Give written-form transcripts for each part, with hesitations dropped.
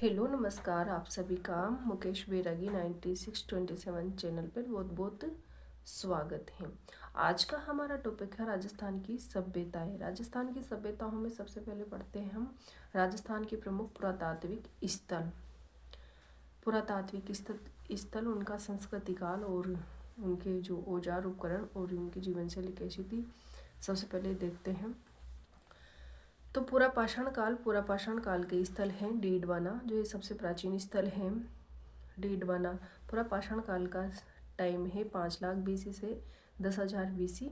Hello नमस्कार, आप सभी का मुकेश बैरागी 9627 चैनल पर बहुत बहुत स्वागत है। आज का हमारा टॉपिक है राजस्थान की सभ्यताएं। राजस्थान की सभ्यताओं में सबसे पहले पढ़ते हैं हम राजस्थान के प्रमुख पुरातात्विक स्थल। पुरातात्विक स्थल उनका संस्कृति काल और उनके जो औजार उपकरण और उनकी जीवन शैली कैसी थी, सबसे पहले देखते हैं। तो पूरा पाषाण काल के स्थल हैं डीडवाना, जो ये सबसे प्राचीन स्थल है। डीडवाना पूरा पाषाण काल का टाइम है 5 लाख BC से 10,000 BC,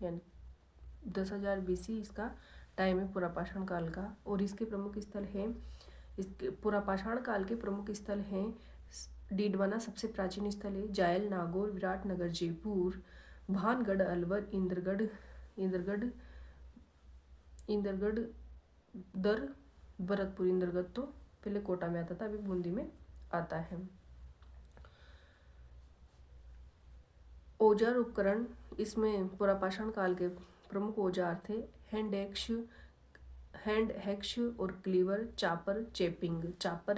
यानी 10,000 BC इसका टाइम है पूरा पाषाण काल का। और इसके प्रमुख स्थल हैं, इसके पूरा पाषाण काल के प्रमुख स्थल हैं डीडवाना सबसे प्राचीन स्थल है, जायल, नागौर, विराटनगर, जयपुर, भानगढ़, अलवर, इंद्रगढ़ इंद्रगढ़ दर भरतपुर। इंद्रगढ़ तो पहले कोटा में आता था, अभी बूंदी में आता है। औजार उपकरण, इसमें पुरापाषाण काल के प्रमुख औजार थे हैंड हैक्स और क्लीवर, चापर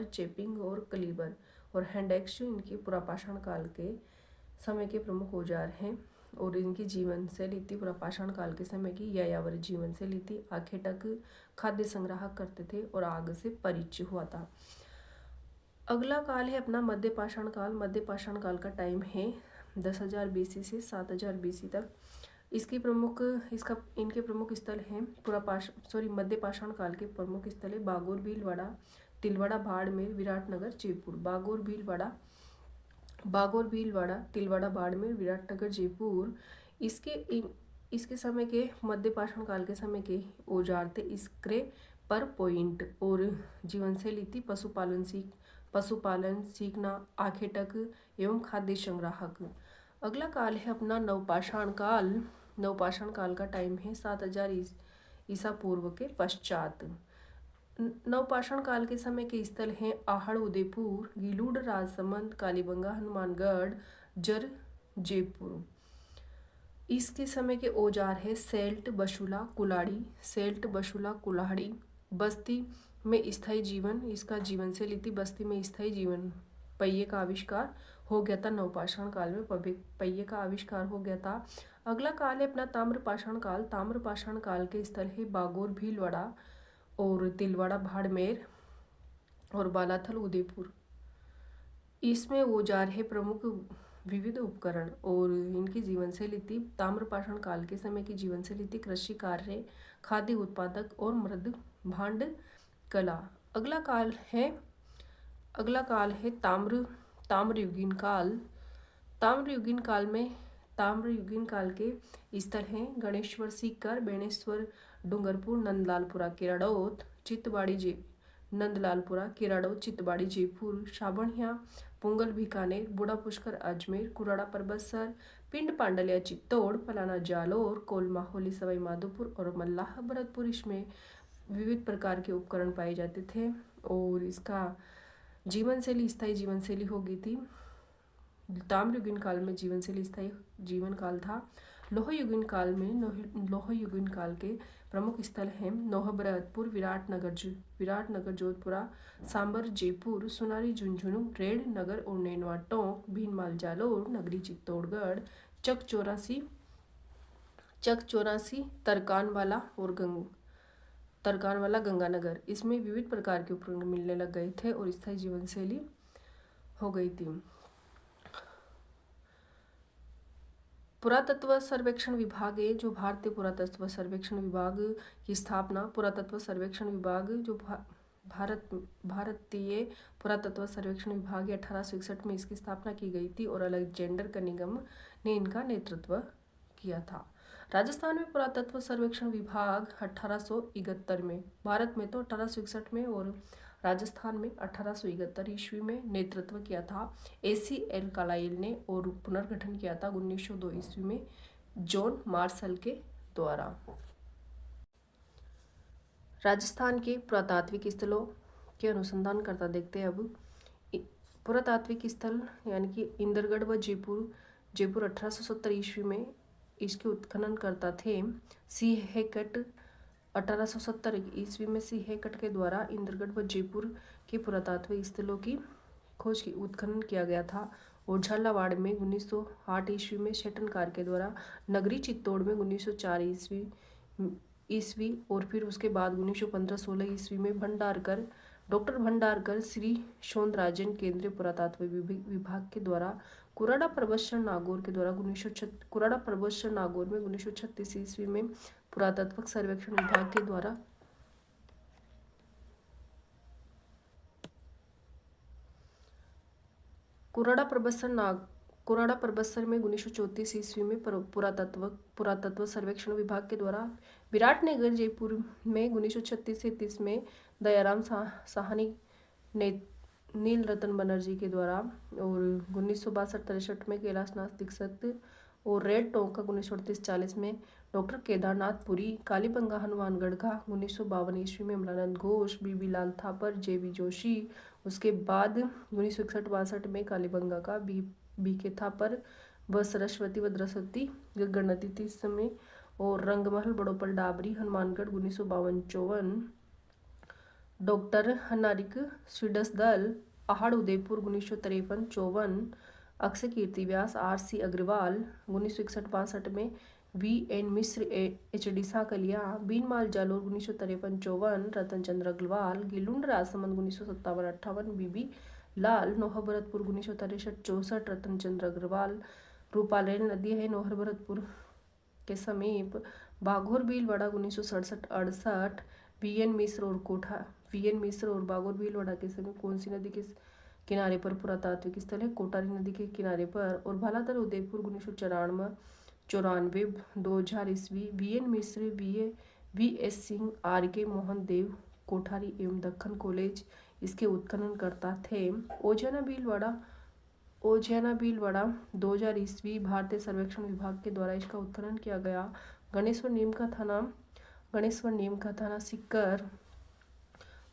चेपिंग और क्लीवर। और हैंड एक्स इनके पुरापाषाण काल के समय के प्रमुख औजार हैं। और इनकी जीवन शैली थी पुरापाषाण काल के समय की यायावरी जीवन शैली थी। आखेटक खाद्य संग्रह करते थे और आग से परिचय हुआ था। अगला काल है अपना मध्य पाषाण काल का टाइम है 10,000 BC से 7,000 BC तक। इनके प्रमुख स्थल हैं मध्य पाषाण काल के प्रमुख स्थल है बागोर, भीलवाड़ा, तिलवाड़ा, बाड़मेर, विराटनगर, जयपुर। बागोर भीलवाड़ा, तिलवाड़ा, बाड़मेर, विराटनगर, जयपुर। इसके समय के मध्य पाषाण काल के समय के औजार थे स्क्रे पर पॉइंट। और जीवन शैली थी पशुपालन सीखना, आखेटक एवं खाद्य संग्राहक। अगला काल है अपना नवपाषाण काल का टाइम है 7,000 ईसा पूर्व के पश्चात। नवपाषाण काल के समय के स्थल हैं आहड़, उदयपुर, गिलूड, राजसमंद, कालीबंगा, हनुमानगढ़, जर, जयपुर। इसके समय के औजार है सेल्ट, बशुला, कुल्हाड़ी। बस्ती में स्थायी जीवन, इसका जीवन से लीती बस्ती में स्थायी जीवन। पहिए का आविष्कार हो गया था नवपाषाण काल में, पहिए का आविष्कार हो गया था। अगला काल है अपना ताम्रपाषाण काल के स्थल है बागोर, भीलवाड़ा और तिलवाड़ा, बाड़मेर और बालाथल, उदयपुर। इसमें औजार है प्रमुख विविध उपकरण और इनकी जीवन शैली थी ताम्रपाषाण काल के समय की जीवन शैली थी कृषि कार्य, खाद्य उत्पादक और मृद भांड कला। अगला काल है ताम्रयुगीन काल। ताम्रयुगीन काल के स्थल हैं गणेश्वर, सीकर, बेणेश्वर, डूंगरपुर, नंदलालपुरा, चित्तबाड़ी, जयपुर, शाबणिया, पुंगल, बीकानेर, बूढ़ा पुष्कर, अजमेर, कुराड़ा परबतसर, पिंड, पांडलिया, चित्तौड़, पलाना, जालोर, कोलमा, होली, सवाई माधोपुर और मल्लाह, भरतपुर। इसमें विविध प्रकार के उपकरण पाए जाते थे और इसका स्थायी जीवन शैली हो गई थी। ताम्रयुगीन काल में जीवन शैली स्थायी जीवन काल था। लोह युगीन काल के प्रमुख स्थल हैं नौह, भरतपुर, विराटनगर, जोधपुरा, सांबर, जयपुर, सुनारी, झुंझुनू, रेड नगर और नैनवा, टोंक, भीनमाल, जालोर, नगरी, चित्तौड़गढ़, चक चौरासी, तरकानवाला, गंगानगर। इसमें विविध प्रकार के उपकरण मिलने लग गए थे और स्थायी जीवन शैली हो गई थी। पुरातत्व सर्वेक्षण विभाग है जो भारतीय पुरातत्व सर्वेक्षण विभाग की स्थापना पुरातत्व सर्वेक्षण विभाग जो भारतीय पुरातत्व सर्वेक्षण विभाग 1861 में इसकी स्थापना की गई थी और अलेक्जेंडर कनिंघम ने इनका नेतृत्व किया था। राजस्थान में पुरातत्व सर्वेक्षण विभाग 1871 में, भारत में तो 1861 में और राजस्थान में 1871 ईस्वी में नेतृत्व किया था ACL कार्लाइल ने और पुनर्गठन किया था 1902 ईस्वी में जॉन मार्शल के द्वारा। राजस्थान के पुरातात्विक स्थलों के अनुसंधान करता देखते हैं अब। पुरातात्विक स्थल यानी कि इंद्रगढ़ व जयपुर 1870 ईस्वी में इसके उत्खनन करता थे सी हेकट 1870 ईस्वी में सिंहगढ़ के द्वारा इंद्रगढ़ व जयपुर के पुरातत्व स्थलों की खोज की उत्खनन किया गया था। और झालावाड़ में 1908 ईस्वी में शेटनकार के द्वारा, नगरी चित्तौड़ में 1904 ईस्वी और फिर उसके बाद 1915-16 ईस्वी में डॉक्टर भंडारकर श्री सौंदराजन केंद्रीय पुरातत्व विभाग के द्वारा कुराड़ा पर्वतसर नागौर के द्वारा कुराड़ा पर्वतसर नागौर में 1936 ईस्वी में पुरातत्व सर्वेक्षण विभाग के द्वारा कुराड़ा पर्वतसर में 1934 ईस्वी में पुरातत्व सर्वेक्षण विभाग के द्वारा विराटनगर जयपुर में 1936 से 30 में दयाराम साहनी ने नील रतन बनर्जी के द्वारा, और 1962-63 में कैलाशनाथ दीक्षित और रेड टोंका 1938-40 में डॉक्टर केदारनाथ पुरी, कालीबंगा हनुमानगढ़ का 1952 ईस्वी में अमलानंद घोष, बीबी लाल थापर, जेबी जोशी, उसके बाद 1961-62 में कालीबंगा का बी के थापर व सरस्वती भद्रसती गणति 30 में, और रंगमहल बड़ोपल डाबरी हनुमानगढ़ 1952-54, डॉक्टर हनारिक स्वीडस दल पहाड़ उदयपुर 1953-54, अक्षय कीर्ति व्यास, आर.सी. अग्रवाल 1961-62 में, वी.एन. मिश्र, एच.डी. साकलिया, बीनमाल जालोर 1953-54, रतन चंद्र अग्रवाल, गिलुंड राजसमंद 1957-58, बीबी लाल नौहर भरतपुर 1963-64, रतन चंद्र अग्रवाल, रूपालेन नदी है नौहर भरतपुर के समीप, बाघोर भीलवाड़ा 1967-68, वी.एन. मिश्र और बाघोर भीलवाड़ा के समीप कौन सी नदी के किनारे पर पुरातात्विक स्थल है? कोटारी नदी के किनारे पर। और भालाधर उदयपुर 1994 2000 ईस्वी, वी.एन. मिश्र, वी.एस. सिंह, आर.के. मोहन देव कोठारी एवं दक्कन कॉलेज इसके उत्खननकर्ता थे। ओजियाना भीलवाड़ा 2000 ईस्वी, भारतीय सर्वेक्षण विभाग के द्वारा इसका उत्खनन किया गया। गणेश्वर नीम का थाना सिक्कर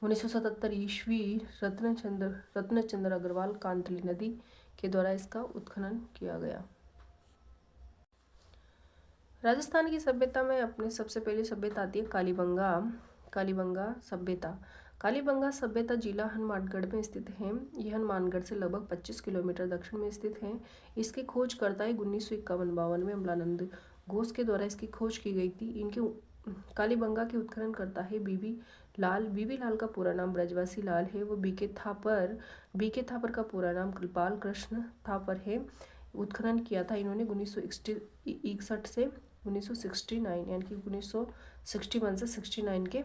1977 ईस्वी, रत्नचंद्र अग्रवाल कांटली नदी के द्वारा इसका उत्खनन किया गया। राजस्थान की सभ्यता में अपनी सबसे पहली सभ्यता आती है कालीबंगा सभ्यता जिला हनुमानगढ़ में स्थित है। यह हनुमानगढ़ से लगभग 25 किलोमीटर दक्षिण में स्थित है। इसकी खोजकर्ता 1951-52 में अमलानंद घोष के द्वारा इसकी खोज की गई थी। इनके कालीबंगा के उत्खनन करता है बीबी लाल का पूरा नाम ब्रजवासी लाल है। वो बी के थापर का पूरा नाम कृपाल कृष्ण थापर है। उत्खनन किया था इन्होंने 1961 से 1969, यानी कि 1961 से 69 के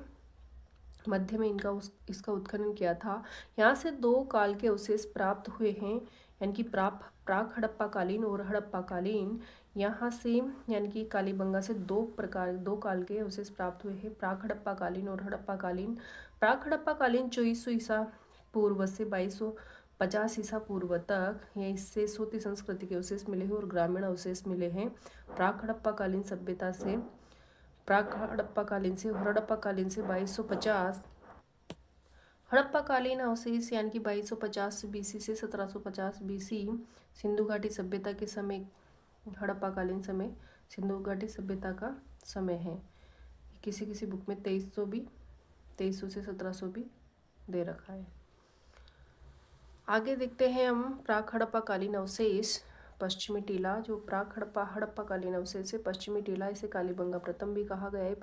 मध्य में इसका उत्खनन किया था। यहाँ से 2 काल के अवशेष प्राप्त हुए हैं, यानी कि प्राक हड़प्पाकालीन और हड़प्पाकालीन। यहाँ से यानी कि कालीबंगा से 2 काल के अवशेष प्राप्त हुए हैं, प्राक हड़प्पाकालीन और हड़प्पाकालीन। प्राक हड़प्पाकालीन 2400 ईसा पूर्व से 2250 ईसा पूर्व तक या इससे सोती संस्कृति के अवशेष मिले हैं और ग्रामीण अवशेष मिले हैं। प्राक हड़प्पाकालीन सभ्यता से हड़प्पाकालीन से 2250 हड़प्पाकालीन अवशेष यानी कि 2250 बीसी से 1750 बीसी सिंधु घाटी सभ्यता के समय, हड़प्पाकालीन समय सिंधु घाटी सभ्यता का समय है। किसी बुक में 2300 से 1700 भी दे रखा है। आगे देखते हैं हम प्राक हड़प्पाकालीन अवशेष पश्चिमी टीला। जो प्राक हड़प्पाकालीन अवशेष है पश्चिमी टीला, इसे कालीबंगा प्रथम भी कहा गया है।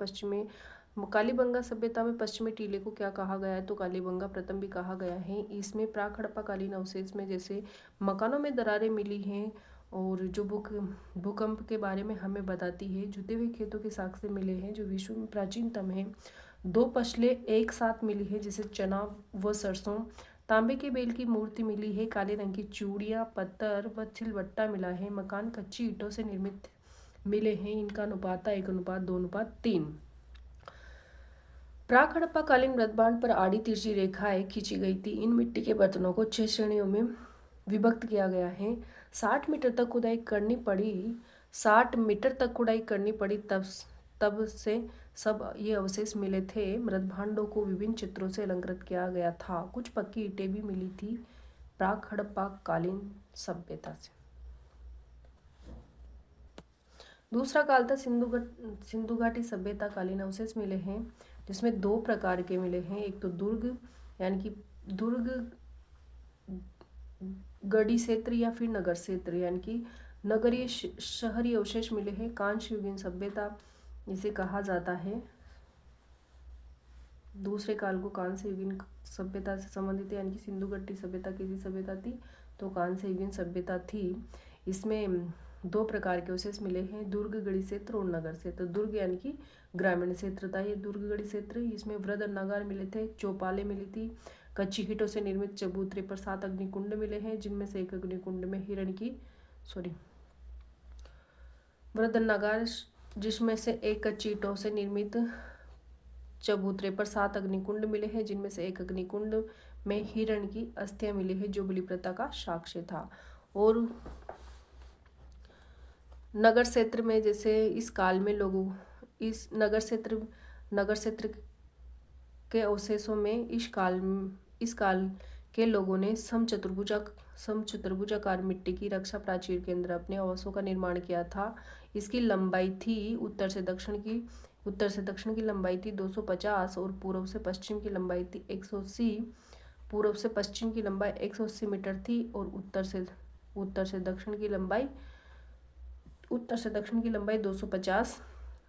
कालीबंगा सभ्यता में पश्चिमी टीले को क्या कहा गया है? तो कालीबंगा प्रथम भी कहा गया है। इसमें प्राक हड़प्पाकालीन अवशेष में जैसे मकानों में दरारें मिली हैं, और जो भूकंप के बारे में हमें बताती है। जुते हुए खेतों के साक्ष्य मिले हैं जो विश्व में प्राचीनतम है। 2 पशले एक साथ मिली है जैसे चना व सरसों। तांबे के बेल की मूर्ति मिली है। काले रंग की चूड़ियाँ, पत्थर व सिलवट्टा मिला है। मकान कच्ची ईंटों से निर्मित मिले हैं। इनका अनुपात 1:2:3। प्राक हड़प्पाकालीन मृदभांड पर आड़ी तिरछी रेखाएं खींची गई थी। इन मिट्टी के बर्तनों को 6 श्रेणियों में विभक्त किया गया है। 60 मीटर तक खुदाई करनी पड़ी तब से सब ये अवशेष मिले थे। मृदभांडों को विभिन्न चित्रों से अलंकृत किया गया था। कुछ पक्की ईंटें भी मिली थी प्राक हड़प्पाकालीन सभ्यता से। दूसरा काल था सिंधु घाटी सभ्यता कालीन अवशेष मिले हैं, जिसमें दो प्रकार के मिले हैं। एक तो दुर्ग यानी कि दुर्ग गढ़ी क्षेत्र या फिर नगर क्षेत्र यानी कि नगरीय शहरी अवशेष मिले हैं। कांस्य युगीन सभ्यता इसे कहा जाता है। दूसरे काल को कांस्य युगीन सभ्यता से संबंधित है, यानी कि सिंधु घाटी सभ्यता किसी सभ्यता थी तो कांस्य युगीन सभ्यता थी। इसमें दो प्रकार के अवशेष मिले हैं, दुर्ग गढ़ी क्षेत्र और नगर क्षेत्र। दुर्ग यानी कि ग्रामीण क्षेत्र था ये दुर्ग गढ़ी क्षेत्र। इसमें वृहद नगार मिले थे, चौपालें मिली थी, कच्ची ईंटों से निर्मित चबूतरे पर 7 अग्निकुंड मिले हैं, जिनमें से एक अग्निकुंड में वृहद नगार जिसमें से एक कच्ची ईंटों से निर्मित चबूतरे पर 7 अग्निकुंड मिले हैं, जिनमें से एक अग्निकुंड में हिरण की अस्थियां मिली है, जो बलि प्रथा का साक्ष्य था। और नगर क्षेत्र में जैसे इस काल में लोगों इस नगर क्षेत्र के अवशेषों में इस काल के लोगों ने समचतुर्भुजाकार मिट्टी की रक्षा प्राचीर के अंदर अपने आवासों का निर्माण किया था। इसकी लंबाई थी उत्तर से दक्षिण की लंबाई थी 250 और पूर्व से पश्चिम की लंबाई थी 180। पूर्व से पश्चिम की लंबाई 180 मीटर थी और उत्तर से दक्षिण की लंबाई 250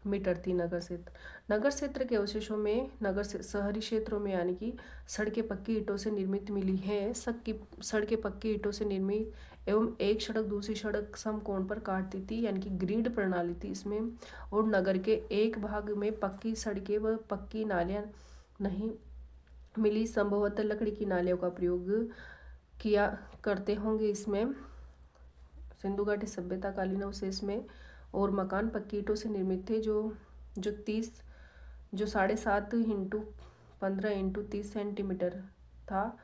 मीटर थी। नगर क्षेत्र के अवशेषों में शहरी क्षेत्रों में यानी कि सड़कें पक्की ईंटों से निर्मित मिली है। सड़कें पक्की ईंटों से निर्मित एवं एक सड़क दूसरी सड़क समकोण पर काटती थी, यानी कि ग्रिड प्रणाली थी इसमें। और नगर के एक भाग में पक्की सड़कें व पक्की नालियां नहीं मिली, संभवतः लकड़ी की नालियों का प्रयोग किया करते होंगे इसमें सिंधु घाटी सभ्यता कालीन अवशेष में। और मकान पक्की ईंटों से निर्मित थे, जो 7.5 इंटू 15 इंटू 30 सेंटीमीटर था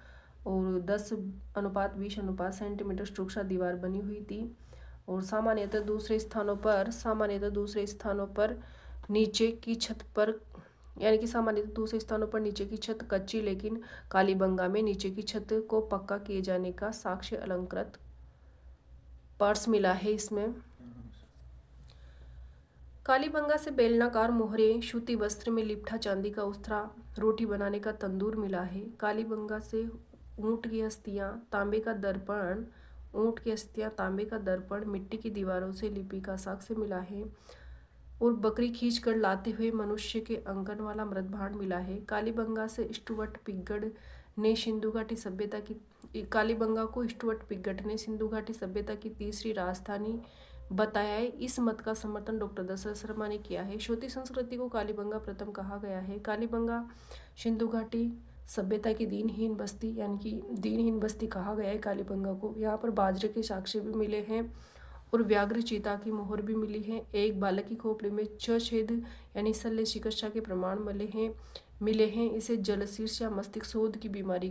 और 10:20 सेंटीमीटर स्ट्रक्चर दीवार बनी हुई थी। और सामान्यतः दूसरे स्थानों पर नीचे की छत कच्ची, लेकिन कालीबंगा में नीचे की छत को पक्का किए जाने का साक्ष्य अलंकृत पर्स मिला है इसमें। कालीबंगा से बेलनाकार मोहरे, सूती वस्त्र में लिपटा चांदी का उस्तरा, रोटी बनाने का तंदूर मिला है। कालीबंगा से ऊंट की अस्थियां, तांबे का दर्पण, मिट्टी की दीवारों से लिपि का साक्ष्य मिला है। और बकरी खींच कर लाते हुए मनुष्य के अंकन वाला मृतभांड मिला है। कालीबंगा को स्टुअर्ट पिगट ने सिंधु घाटी सभ्यता की तीसरी राजधानी बताया है। इस मत का समर्थन डॉक्टर दशरथ शर्मा ने किया है। श्रुति संस्कृति को कालीबंगा प्रथम कहा गया है। कालीबंगा सिंधु घाटी सभ्यता की दीनहीन बस्ती कहा गया है कालीबंगा को। यहाँ पर बाजरे के साक्ष्य भी मिले हैं और व्याघ्र चीता की मोहर भी मिली है। एक बालक की खोपड़ी में 6 छेद यानी शल्य चिकित्सा के प्रमाण मिले हैं। इसे जलशीर्ष या मस्तिष्क शोध की बीमारी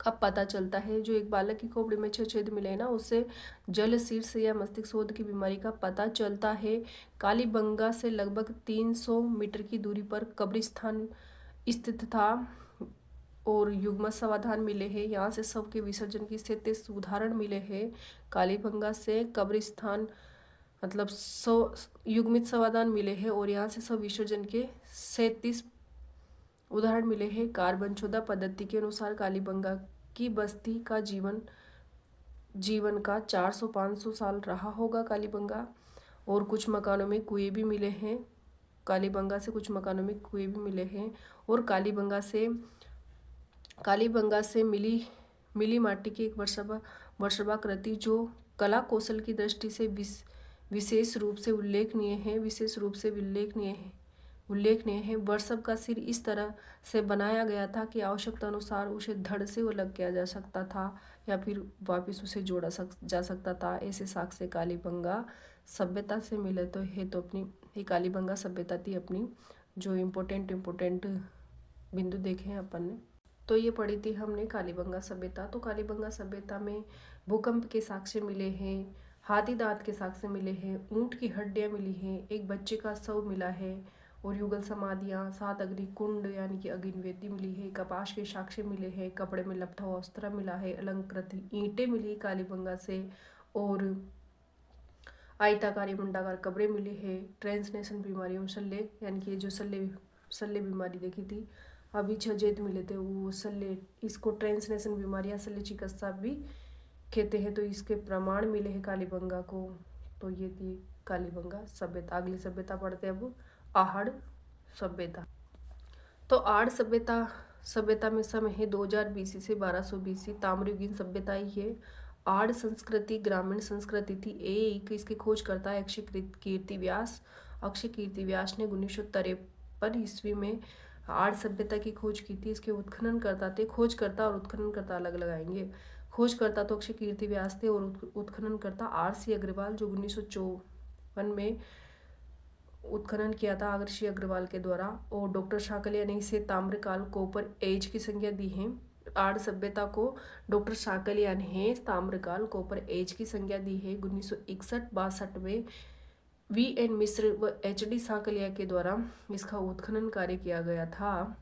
का पता चलता है। जो एक बालक की खोपड़ी में 6 छेद मिले हैं ना, उससे जलशीर्ष या मस्तिष्क शोध की बीमारी का पता चलता है। कालीबंगा से लगभग 300 मीटर की दूरी पर कब्रिस्तान स्थित था और युग्मत समाधान मिले हैं। यहाँ से शव के विसर्जन की 37 उदाहरण मिले हैं। कालीबंगा से कब्रिस्तान मतलब युग्मित समाधान मिले हैं और यहाँ से शव विसर्जन के 37 उदाहरण मिले हैं। कार्बन 14 पद्धति के अनुसार कालीबंगा की बस्ती का जीवन का 400-500 साल रहा होगा कालीबंगा। और कुछ मकानों में कुएं भी मिले हैं। कालीबंगा से कुछ मकानों में कुएं भी मिले हैं। और कालीबंगा से मिली माटी की एक वर्षभा कृति जो कला कौशल की दृष्टि से विशेष रूप से उल्लेखनीय है। वर्षभ का सिर इस तरह से बनाया गया था कि आवश्यकता अनुसार उसे धड़ से अलग किया जा सकता था या फिर वापस उसे जोड़ा जा सकता था। ऐसे साक्ष्य कालीबंगा सभ्यता से मिले तो अपनी कालीबंगा सभ्यता थी अपनी। जो इम्पोर्टेंट बिंदु देखे हैं अपन ने, तो ये पढ़ी थी हमने कालीबंगा सभ्यता। तो कालीबंगा सभ्यता में भूकंप के साक्ष्य मिले हैं, हाथी दांत के साक्ष्य मिले हैं, ऊंट की हड्डियां मिली हैं, एक बच्चे का शव मिला है और युगल समाधियां, 7 अग्निकुंड यानी कि अग्निवेदी मिली है, कपास के साक्ष्य मिले हैं, कपड़े में लपटा हुआ वस्त्र मिला है, अलंकृत ईंटें मिली कालीबंगा से और आयताकारी मुंडाकार कब्रें मिली है। ट्रांसनेशन बीमारियों शल्य यानी कि जो शल्य बीमारी देखी थी, अभी 6 जेद मिले थे वो शल्य, इसको ट्रांसनेशन बीमारी या शल्य चिकित्सा भी कहते हैं। तो इसके प्रमाण मिले हैं कालीबंगा को। तो ये थी कालीबंगा सभ्यता। अगली सभ्यता पढ़ते हैं अब, आहड़ सभ्यता। तो आड़ सभ्यता में समय है 2000 बीसी से 1200 बीसी। ताम्रयुगीन सभ्यता ही है। आड़ संस्कृति ग्रामीण संस्कृति थी। एक इसकी खोज करता है अक्षय कीर्तिव्यास। अक्षय कीर्तिव्यास ने 1953 ईस्वी में आड़ सभ्यता की खोज की थी। इसके उत्खनन करता थे, खोजकर्ता और उत्खननकर्ता अलग लगाएंगे। खोजकर्ता तो अक्षय कीर्तिव्यास थे और उत्खननकर्ता RC अग्रवाल, जो 1954 में उत्खनन किया था आदर्शी अग्रवाल के द्वारा। और डॉक्टर शाकलिया ने इसे ताम्रकाल कोपर एज की संज्ञा दी है। आड़ सभ्यता को डॉक्टर शाकलिया ने ताम्रकाल कोपर एज की संज्ञा दी है। 1961-62 में VN मिश्र व HD शाकलिया के द्वारा इसका उत्खनन कार्य किया गया था।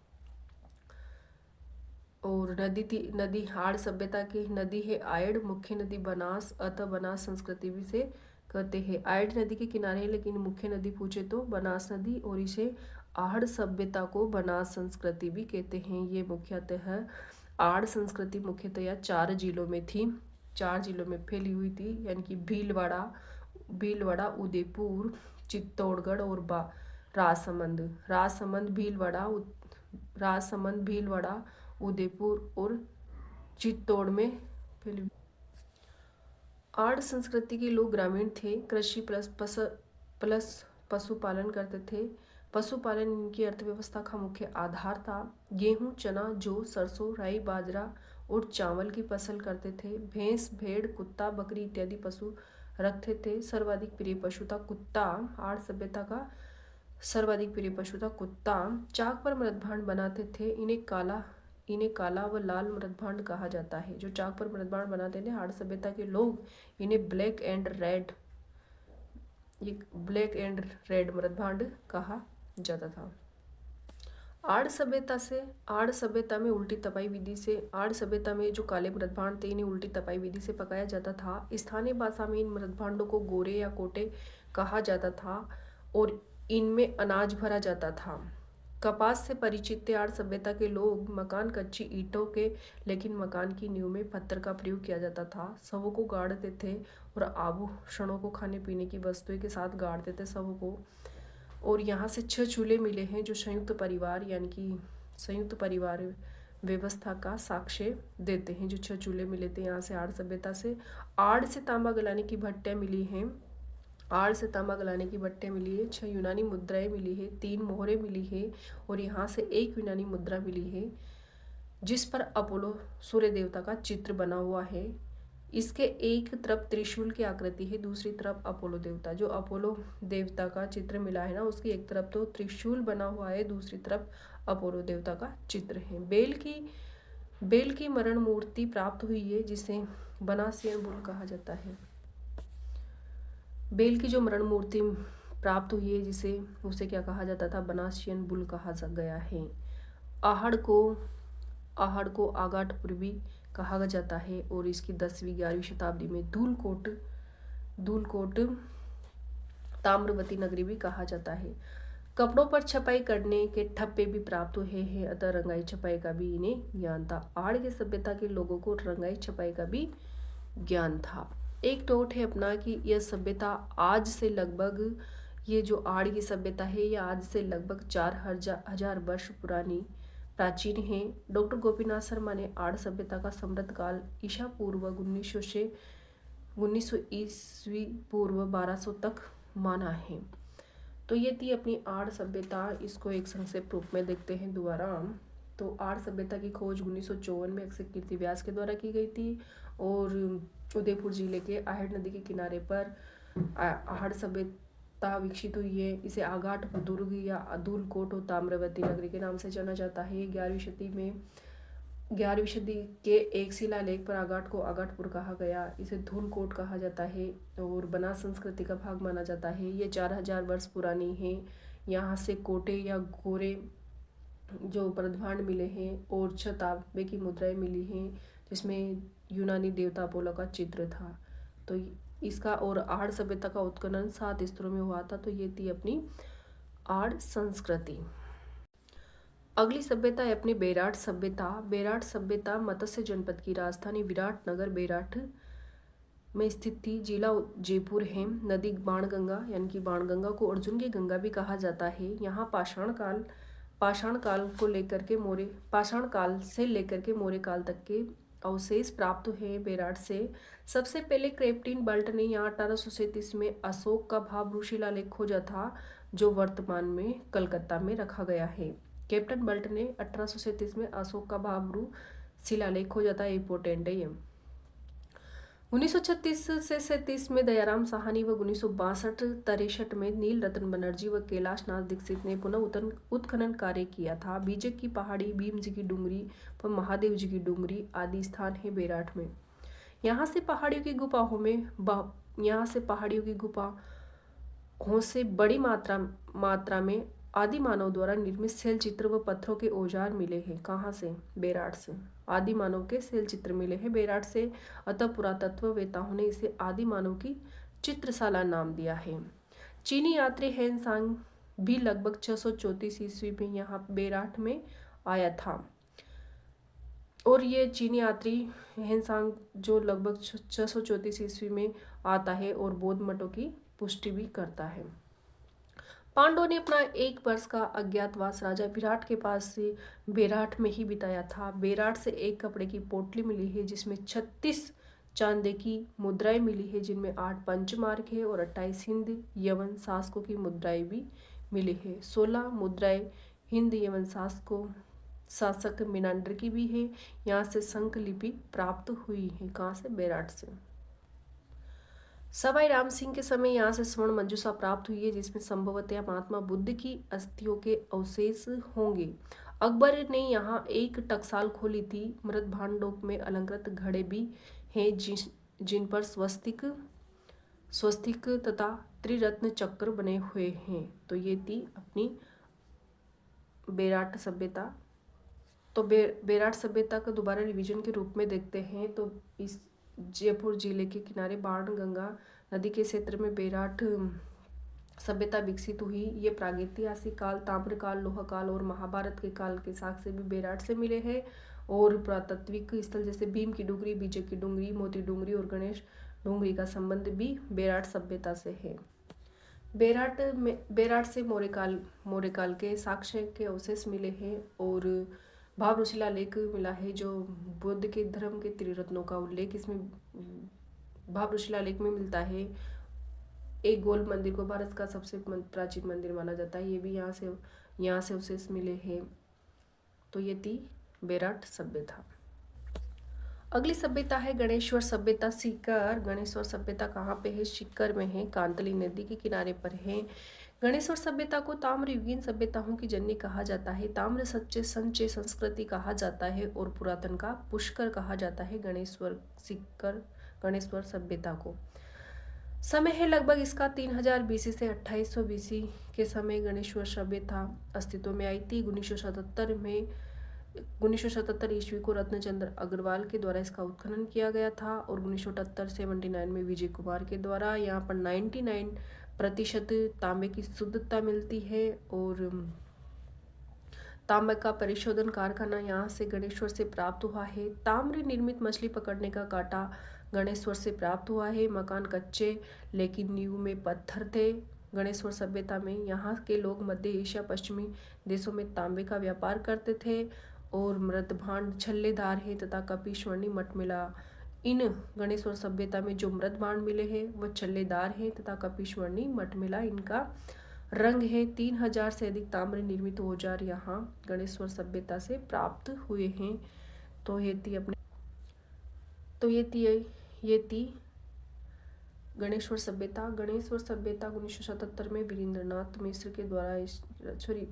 और नदी आड़ सभ्यता की नदी है आयड, मुख्य नदी बनास, अतः बनास संस्कृति भी से कहते हैं। आयड नदी के किनारे है, लेकिन मुख्य नदी पूछे तो बनास नदी, और इसे आहड़ सभ्यता को बनास संस्कृति भी कहते हैं। ये मुख्यतः आड़ संस्कृति मुख्यतः 4 जिलों में थी, 4 जिलों में फैली हुई थी, यानी कि भीलवाड़ा, उदयपुर, चित्तौड़गढ़ और राजसमंद, भीलवाड़ा, उदयपुर और चित्तौड़ में फैली। आड़ संस्कृति के लोग ग्रामीण थे, कृषि प्लस पशुपालन करते थे। पशुपालन इनकी अर्थव्यवस्था का मुख्य आधार था। गेहूं, चना, जौ, सरसों, राई, बाजरा और चावल की फसल करते थे। भैंस, भेड़, कुत्ता, बकरी इत्यादि पशु रखते थे। सर्वाधिक प्रिय पशु था कुत्ता। आड़ सभ्यता का सर्वाधिक प्रिय पशु था कुत्ता। चाक पर मृदभांड बनाते थे। इन्हें काला व लाल मृदभांड कहा जाता है। जो चाक पर मृदभांड बनाते थे आड़ सभ्यता के लोग, इन्हें ब्लैक एंड रेड मृदभांड कहा जाता था। आड़ सभ्यता में उल्टी तपाई विधि से, आड़ सभ्यता में जो काले मृदभांड थे इन्हें उल्टी तपाई विधि से पकाया जाता था। स्थानीय भाषा में इन मृदभांडों को गोरे या कोटे कहा जाता था और इनमें अनाज भरा जाता था। कपास से परिचित थे आड़ सभ्यता के लोग। मकान कच्ची ईंटों के, लेकिन मकान की नींव में पत्थर का प्रयोग किया जाता था। शवों को गाड़ते थे और आभूषणों को खाने पीने की वस्तुओं के साथ गाड़ते थे शवों को। और यहाँ से 6 चूल्हे मिले हैं जो संयुक्त परिवार यानी कि संयुक्त परिवार व्यवस्था का साक्ष्य देते हैं। जो 6 चूल्हे मिले थे यहाँ से आड़ सभ्यता से। आड़ से तांबा गलाने की भट्टियाँ मिली हैं। आड़ से तांबा गलाने की भट्टियाँ मिली है। 6 यूनानी मुद्राएं मिली है, 3 मोहरें मिली है और यहाँ से 1 यूनानी मुद्रा मिली है जिस पर अपोलो सूर्य देवता का चित्र बना हुआ है। इसके एक तरफ त्रिशूल की आकृति है, दूसरी तरफ अपोलो देवता। जो अपोलो देवता का चित्र मिला है ना, उसकी एक तरफ तो त्रिशूल बना हुआ है, दूसरी तरफ अपोलो देवता का चित्र है। बेल की मरण मूर्ति प्राप्त हुई है जिसे बनासियन बुल कहा जाता है। बेल की जो मरण मूर्ति प्राप्त हुई है जिसे उसे क्या कहा जाता था, बनासियन बुल कहा गया है। आहड़ को आगाटपुर भी कहा जाता है और इसकी 10वीं 11वीं शताब्दी में धूलकोट ताम्रवती नगरी भी कहा जाता है। कपड़ों पर छपाई करने के ठप्पे भी प्राप्त हुए हैं, अतः रंगाई छपाई का भी इन्हें ज्ञान था। आड़ की सभ्यता के लोगों को रंगाई छपाई का भी ज्ञान था। एक टोट है अपना कि यह सभ्यता आज से लगभग, ये जो आड़ की सभ्यता है यह आज से लगभग 4000 वर्ष प्राचीन है। डॉक्टर गोपीनाथ शर्मा ने आड़ सभ्यता का समृद्ध काल ईसा पूर्व 1900 ईस्वी पूर्व 1200 तक माना है। तो ये थी अपनी आड़ सभ्यता। इसको एक संक्षिप्त रूप में देखते हैं दोबारा। तो आड़ सभ्यता की खोज 1954 में अक्षय कीर्तिव्यास के द्वारा की गई थी और उदयपुर जिले के आहड़ नदी के किनारे पर आहड़ सभ्यता विकसित हुई है। इसे आगाट दुर्ग या धूलकोट और ताम्रवती नगरी के नाम से जाना जाता है। 11वीं सदी के एक शिलालेख पर आगाट को आगाटपुर कहा गया। इसे धूलकोट कहा जाता है और बनास संस्कृति का भाग माना जाता है। ये 4000 वर्ष पुरानी है। यहाँ से कोटे या गोरे जो मृदभांड मिले हैं और 6 की मुद्राएं मिली हैं जिसमें यूनानी देवता अपोलो का चित्र था। तो इसका और आड़ सभ्यता का उत्खनन 7 स्तरों में हुआ था। तो ये थी अपनी आड़ संस्कृति। अगली सभ्यता है अपनी बेराट सभ्यता। बेराट सभ्यता मत्स्य जनपद की राजधानी विराटनगर बेराट में स्थित थी। जिला जयपुर है। नदी बाणगंगा यानी कि बाणगंगा को अर्जुन की गंगा भी कहा जाता है। यहाँ पाषाण काल से लेकर के मौर्य काल तक के अवशेष प्राप्त हुए बेराट से। सबसे पहले क्रेप्टिन बल्ट ने यहाँ 1837 में अशोक का भाब्रू शिलालेख खोजा था, जो वर्तमान में कलकत्ता में रखा गया है। कैप्टन बल्ट ने 1837 में अशोक का भाब्रू शिलालेख खोजा था। इंपोर्टेंट है ये। 1936 से 37 में दयाराम साहनी व 1962-63 में नील रतन बनर्जी व कैलाश नाथ दीक्षित ने पुनः उत्खनन कार्य किया था। बीजक की पहाड़ी, भीम जी की डूंगरी व महादेव जी की डूंगरी आदि स्थान है बेराट में। यहाँ से पहाड़ियों की गुफाओं से बड़ी मात्रा में आदि मानव द्वारा निर्मित शैल चित्र व पत्थरों के औजार मिले हैं। कहाँ से? बेराट से। आदि मानव के शैल चित्र मिले हैं बेराट से। अतः पुरातत्ववेताओं ने इसे आदि मानव की चित्रशाला नाम दिया है। चीनी यात्री हेनसांग भी लगभग 634 ईस्वी में यहाँ बेराट में आया था। और ये चीनी यात्री हेनसांग जो लगभग 634 ईस्वी में आता है और बौद्ध मठों की पुष्टि भी करता है। पांडवों ने अपना 1 वर्ष का अज्ञातवास राजा विराट के पास से बेराट में ही बिताया था। बेराट से एक कपड़े की पोटली मिली है जिसमें 36 चांदी की मुद्राएं मिली है, जिनमें 8 पंचमार्क है और 28 हिंद यवन शासकों की मुद्राएं भी मिली है। 16 मुद्राएं हिंद यवन शासक मिनांडर की भी है। यहाँ से शंख लिपि प्राप्त हुई है। कहाँ से? बेराट से। सवाई राम सिंह के समय यहाँ से स्वर्ण मंजूषा प्राप्त हुई है, जिसमें संभवतः महात्मा बुद्ध की अस्थियों के अवशेष होंगे। अकबर ने यहाँ एक टकसाल खोली थी। मृत भांडों में अलंकृत घड़े भी हैं जिन पर स्वस्तिक तथा त्रिरत्न चक्र बने हुए हैं। तो ये थी अपनी बेराट सभ्यता। तो बेराट सभ्यता का दोबारा रिवीजन के रूप में देखते हैं। तो इस जयपुर जिले के किनारे बाणगंगा नदी के क्षेत्र में बेराट सभ्यता विकसित हुई। ये प्रागैतिहासिक काल, ताम्रकाल, लोहा काल और महाभारत के काल के साक्ष्य भी बेराट से मिले हैं। और पुरातात्विक स्थल जैसे भीम की डूंगरी, बीजक की डूंगरी, मोती डूंगरी और गणेश डूंगरी का संबंध भी बेराट सभ्यता से है। बेराट से मौर्य काल के साक्ष्य के अवशेष मिले हैं और भाब्रू शिलालेख मिला है, जो बुद्ध के धर्म के त्रिरत्नों का उल्लेख इसमें भाब्रू शिलालेख में मिलता है। एक गोल मंदिर को भारत का सबसे प्राचीन मंदिर माना जाता है। ये भी यहाँ से अवशेष मिले हैं। तो ये थी बेराट सभ्यता। अगली सभ्यता है गणेश्वर सभ्यता। सीकर। गणेश्वर सभ्यता कहाँ पे है? सीकर में है, कांतली नदी के किनारे पर है। गणेश्वर सभ्यता को ताम्रयुगीन सभ्यताओं की जननी कहा जाता है। ताम्र संचय संस्कृति कहा जाता है और पुरातन का पुष्कर कहा जाता है गणेश्वर सभ्यता को। समय है लगभग इसका 3000 बीसी से 2800 बीसी के समय गणेश्वर सभ्यता अस्तित्व में आई थी। 1977 ईस्वी को रत्नचंद्र अग्रवाल के द्वारा इसका उत्खनन किया गया था और 1978-79 में विजय कुमार के द्वारा यहाँ पर 99% तांबे की शुद्धता मिलती है। और तांबे का परिशोधन कारखाना यहाँ से गणेश्वर से प्राप्त हुआ है। ताम्र निर्मित मछली पकड़ने का कांटा गणेश्वर से प्राप्त हुआ है। मकान कच्चे लेकिन नींव में पत्थर थे। गणेश्वर सभ्यता में यहाँ के लोग मध्य एशिया, पश्चिमी देशों में तांबे का व्यापार करते थे और मृत भांड छल्लेदार है तथा कपिस्वर्णी मठ मिला। इन गणेश्वर सभ्यता में जो मृत भांड मिले हैं वह छल्लेदार है तथा कपिस्वर्णी मठ मिला इनका रंग है। 3000 से अधिक ताम्र निर्मित औजार यहाँ गणेश्वर सभ्यता से प्राप्त हुए हैं। तो ये थी गणेश्वर सभ्यता। 1977 में वीरेंद्रनाथ मिश्र के द्वारा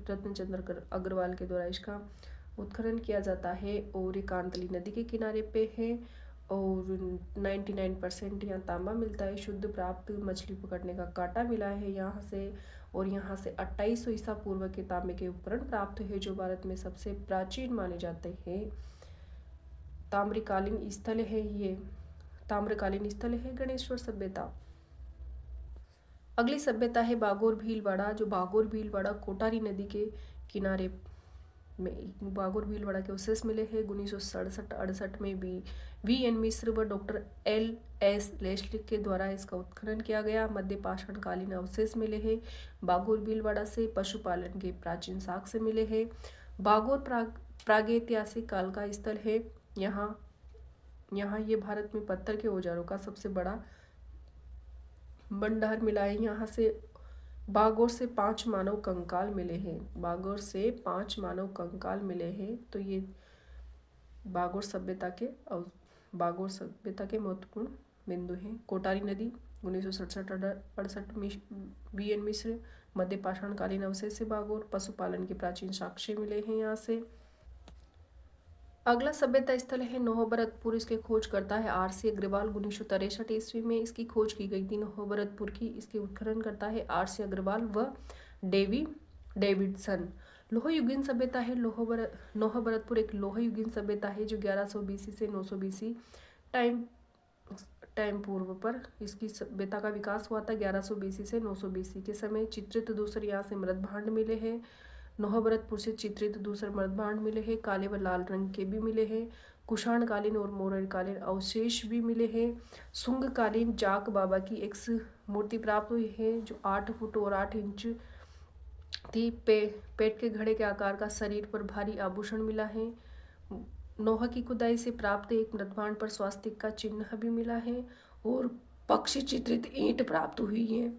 रत्नचंद्र अग्रवाल के द्वारा इसका उत्खनन किया जाता है और ये कांतली नदी के किनारे पे है और 99% यहाँ तांबा मिलता है। शुद्ध प्राप्त मछली पकड़ने का कांटा मिला है यहाँ से और यहाँ से 2800 ईसा पूर्व के तांबे के उपकरण प्राप्त है, जो भारत में सबसे प्राचीन माने जाते हैं। ताम्रकालीन स्थल है ये ताम्रकालीन स्थल है गणेश्वर सभ्यता। अगली सभ्यता है बागोर भीलवाड़ा। जो बागोर भीलवाड़ा कोटारी नदी के किनारे में बागोर भीलवाड़ा के अवशेष मिले हैं 1967-68 में वी एन मिश्र व डॉक्टर एल.एस. लेस्ली के द्वारा इसका उत्खनन किया गया। मध्य पाषाण कालीन अवशेष मिले हैं बागोर भीलवाड़ा से। पशुपालन के प्राचीन साक्ष्य मिले हैं। बागोर प्रागैतिहासिक काल का स्थल है। यहाँ ये भारत में पत्थर के औजारों का सबसे बड़ा भंडार मिला है। यहाँ से बागोर से 5 मानव कंकाल मिले हैं। बागोर से 5 मानव कंकाल मिले हैं। तो ये बागोर सभ्यता के महत्वपूर्ण बिंदु हैं। कोटारी नदी 1967-68 में वी.एन. मिश्र। मध्य पाषाण कालीन अवशेष से बागोर। पशुपालन के प्राचीन साक्ष्य मिले हैं यहाँ से। अगला सभ्यता स्थल है नौभरतपुर। इसके खोज करता है आर.सी. अग्रवाल। 1963 ईस्वी में इसकी खोज की गई थी नौभरतपुर की। इसके उत्खनन करता है आर.सी. अग्रवाल व डेविडसन। लोहयुगीन सभ्यता है नौभरतपुर एक लोहयुगीन सभ्यता है जो 1100 BC से 900 BC टाइम पूर्व पर इसकी सभ्यता का विकास हुआ था। 1100 BC से 900 BC के समय चित्रित दूसरे यहाँ से मृत भांड मिले हैं। नौभरतपुर से चित्रित दूसरे मृत भांड मिले हैं। काले व लाल रंग के भी मिले हैं। कुषाण कालीन और मौर्य कालीन अवशेष भी मिले हैं। सुंग कालीन जाक बाबा की एक मूर्ति प्राप्त हुई है जो 8 फुट और 8 इंच थी। पेट के घड़े के आकार का शरीर पर भारी आभूषण मिला है। नौहा की खुदाई से प्राप्त एक मृतभांड पर स्वास्तिक का चिन्ह भी मिला है और पक्षी चित्रित ईंट प्राप्त हुई है।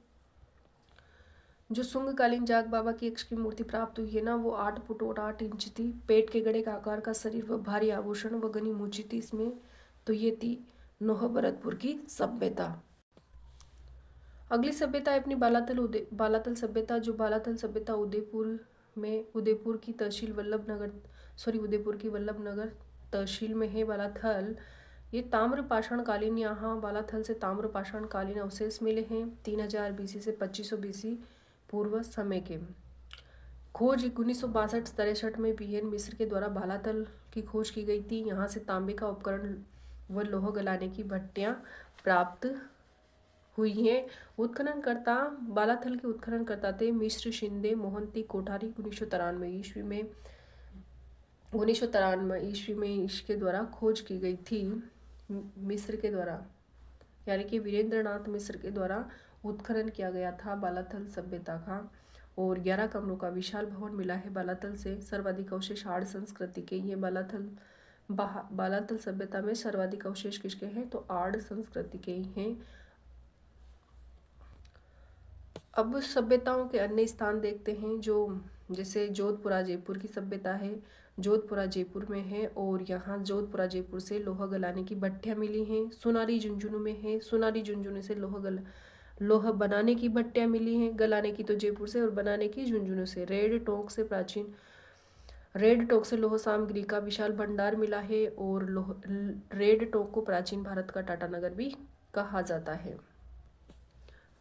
जो सुंगकालीन जाग बाबा की यक्ष की मूर्ति प्राप्त हुई है ना, वो 8 फुट और 8 इंच थी। पेट के गड़े का आकार का शरीर व भारी आभूषण व घनी मूर्ति थी इसमें। तो ये थी नौभरतपुर की सभ्यता। अगली सभ्यता है अपनी बालातल सभ्यता। जो बालातल सभ्यता उदयपुर की वल्लभनगर तहसील में है। बालाथल ये ताम्र पाषाण कालीन, यहाँ बालाथल से ताम्र पाषाण कालीन अवशेष मिले हैं 3000 BC से 2500 BC पूर्व समय के। खोज 1962-63 में वी.एन. मिश्र के द्वारा बालाथल की खोज की गई थी। यहाँ से तांबे का उपकरण व लोह गलाने की भट्टियाँ प्राप्त हुई हैं। उत्खननकर्ता बालाथल के उत्खननकर्ता थे मिश्र, शिंदे, मोहंती, कोठारी। 1993 ईस्वी में इसके द्वारा खोज की गई थी मिस्र के द्वारा, यानी कि वीरेंद्रनाथ मिश्र के द्वारा उत्खनन किया गया था बालाथल सभ्यता का। और 11 कमरों का विशाल भवन मिला है बालाथल से। सर्वाधिक अवशेष आड़ संस्कृति के। ये बालाथल सभ्यता में सर्वाधिक अवशेष किसके हैं? तो आड़ संस्कृति के ही हैं। अब सभ्यताओं के अन्य स्थान देखते हैं, जो जैसे जोधपुरा जयपुर की सभ्यता है। जोधपुरा जयपुर में है और यहाँ जोधपुरा जयपुर से लोहा गलाने की भट्टियाँ मिली हैं। सुनारी झुंझुनू में है। सुनारी झुंझुनू से लोहा बनाने की भट्टियाँ मिली हैं। गलाने की तो जयपुर से और बनाने की झुंझुनू से। रेड टोक से लोह सामग्री का विशाल भंडार मिला है और रेड टोक को प्राचीन भारत का टाटानगर भी कहा जाता है।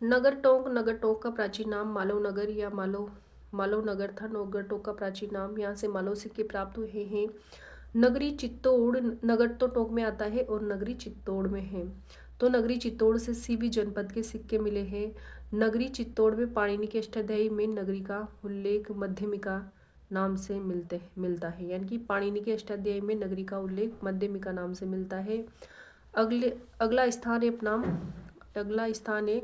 नगर टोंक का प्राचीन नाम मालव नगर या मालव नगर था। नगर टोंक का प्राचीन नाम। यहाँ से मालव सिक्के प्राप्त हुए हैं। नगरी चित्तौड़, नगर तो टोंक में आता है और नगरी चित्तौड़ में है। तो नगरी चित्तौड़ से सीवी जनपद के सिक्के मिले हैं। नगरी चित्तौड़ में पाणिनि के अष्टाध्यायी में नगरी का उल्लेख मध्यमिका नाम से मिलता है, यानी कि पाणिनि के अष्टाध्यायी में नगरी का उल्लेख मध्यमिका नाम से मिलता है। अगला स्थान है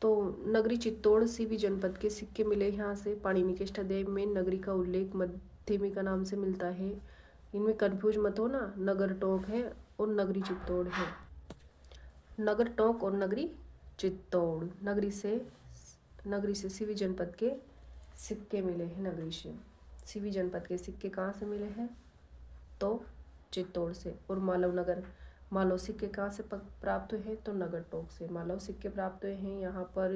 तो नगरी चित्तौड़ सीवी जनपद के सिक्के मिले यहाँ से। पाणिनि के अष्टाध्यायी में नगरी का उल्लेख मध्यमिका नाम से मिलता है। इनमें कंफ्यूज मत हो ना, नगर टोंक है और नगरी चित्तौड़ है। नगर टोंक और नगरी चित्तौड़। नगरी से सीवी जनपद के सिक्के मिले हैं। नगरी से सीवी जनपद के सिक्के कहाँ से मिले हैं? तो चित्तौड़ से। और मालव सिक्के कहाँ से प्राप्त हुए हैं? तो नगर टोंक से मालव सिक्के प्राप्त हुए हैं। यहाँ पर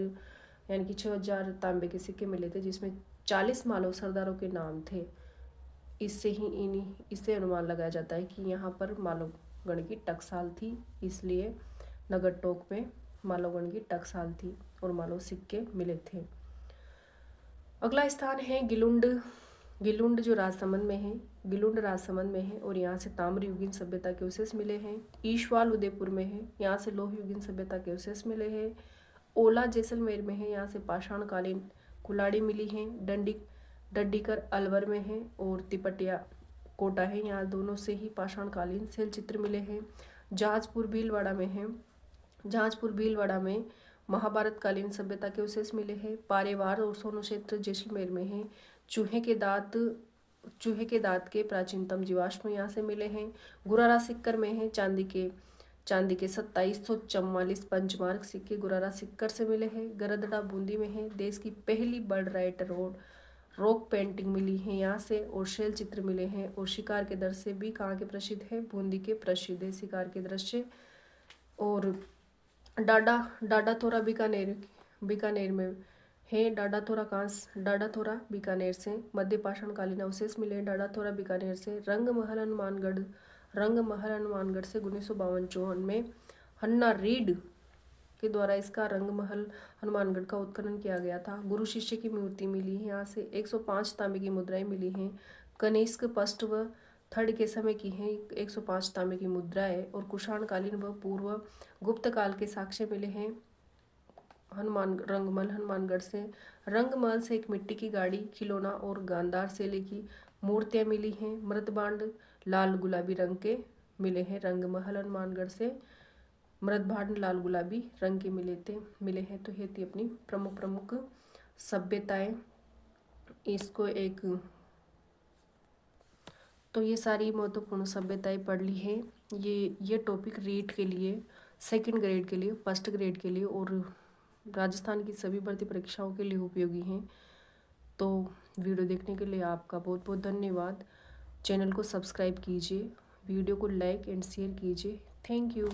यानी कि 6000 तांबे के सिक्के मिले थे जिसमें 40 मालव सरदारों के नाम थे। इससे अनुमान लगाया जाता है कि यहाँ पर मालवगण की टकसाल थी, इसलिए नगर टोंक में मालवगण की टकसाल थी और मालव सिक्के मिले थे। अगला स्थान है गिलुंड जो राजसमंद में है। गिलुंड राजसमंद में है और यहाँ से ताम्रयुगीन सभ्यता के अवशेष मिले हैं। ईशवाल उदयपुर में है, यहाँ से लोहयुगीन सभ्यता के अवशेष मिले हैं। ओला जैसलमेर में है, यहाँ से पाषाणकालीन कुल्हाड़ी मिली है। डंडीकर अलवर में है और तिपटिया कोटा है, यहाँ दोनों से ही पाषाणकालीन शैल चित्र मिले हैं। जहाजपुर भीलवाड़ा में है, जहाजपुर भीलवाड़ा में महाभारत कालीन सभ्यता के अवशेष मिले हैं। पारेवार और सोनो क्षेत्र जैसलमेर में है। चूहे के दांत के प्राचीनतम जीवाश्म यहाँ से मिले हैं। गुरारा सिक्कर में है, चांदी के 2744 पंचमार्क सिक्के गुरारा सिक्कर से मिले हैं। गरदड़ा बूंदी में है। देश की पहली बर्ड राइट रॉक पेंटिंग मिली है यहाँ से और शैल चित्र मिले हैं। और शिकार के दृश्य भी कहाँ के प्रसिद्ध है, बूंदी के प्रसिद्ध है शिकार के दृश्य। और डाडाथोरा बीकानेर में है। डाडाथोरा बीकानेर से मध्य पाषाणकालीन अवशेष मिले। डाडाथोरा बीकानेर से रंगमहल हनुमानगढ़ से 1952 में हन्ना रीड के द्वारा इसका रंगमहल हनुमानगढ़ का उत्खनन किया गया था। गुरु शिष्य की मूर्ति मिली है, यहाँ से 105 तांबे की मुद्राएं मिली हैं। कनिष्क फर्स्ट व थर्ड के समय की हैं 105 तांबे की मुद्राएं। और कुषाणकालीन व पूर्व गुप्त काल के साक्ष्य मिले हैं रंगमहल हनुमानगढ़ से। रंगमहल से एक मिट्टी की गाड़ी, खिलौना और गांधार शैली की मूर्तियां मिली हैं। मृतभांड लाल गुलाबी रंग के मिले हैं। रंगमहल हनुमानगढ़ से मृतभांड लाल गुलाबी रंग के मिले हैं। तो ये थी अपनी प्रमुख सभ्यताएं। इसको एक तो ये सारी महत्वपूर्ण सभ्यताएं पढ़ ली है। ये टॉपिक रीट के लिए, सेकंड ग्रेड के लिए, फर्स्ट ग्रेड के लिए और राजस्थान की सभी भर्ती परीक्षाओं के लिए उपयोगी हैं। तो वीडियो देखने के लिए आपका बहुत बहुत धन्यवाद। चैनल को सब्सक्राइब कीजिए, वीडियो को लाइक एंड शेयर कीजिए। Thank you.